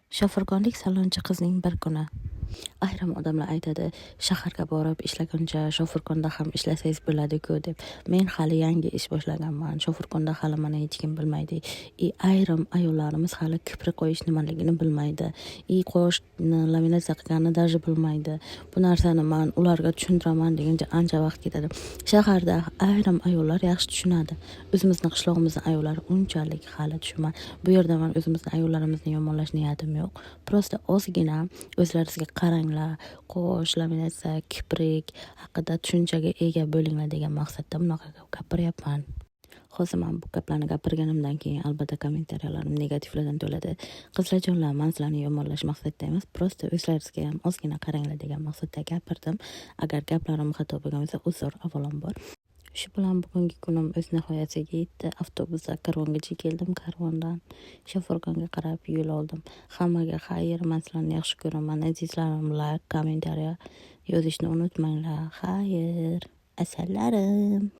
Shofirkonlik salonchi qizning bir kuni. Ayrim odamlar aytadi, shaharga borib ishlaguncha shofirkonda ham ishlasangiz bo'ladi-ku deb. Men hali yangi ish boshlaganman. Shofirkonda hali meni hech kim bilmaydi. Ayrim ayollarimiz hali kiprik qo'yish nimaligini bilmaydi. Qoshni laminatsiya qilganini даже bilmaydi. Bu narsani men ularga tushuntiraman deguncha ancha vaqt ketadi. Shaharda ayrim ayollar yaxshi tushunadi. O'zimizning qishlog'imizning ayollari unchalik hali tushunmaydi. Bu yerda men o'zimizning ayollarimizni yomonlash niyatim yo'q. Prosta ozgina o'zlaringizga qaranglar, qosh, laminatsiya, kiprik haqida tushunchaga ega bo'linglar degan maqsadda bunaqa gapiryapman. Hozir men bu gaplarni gapirganimdan keyin albatta kommentariyalarim negativlardan to'ladi. Qizlarjonlar, men sizlarni yomonlash maqsadida emas, prosta o'zlaringizga ham ozgina qaranglar degan maqsadda gapirdim. Agar gaplarim xato bo'lgan bo'lsa, uzr avvalambor. Shu bilan bugungi kunim o'z nihoyasiga yetdi. Avtobusda Karvongacha keldim, Karvondan Shofirkonga qarab yo'l oldim. Hammaga xayr, men sizlarni yaxshi ko'raman. Azizlarim, like, kommentariya yozishni unutmanglar. Xayr, asalarim.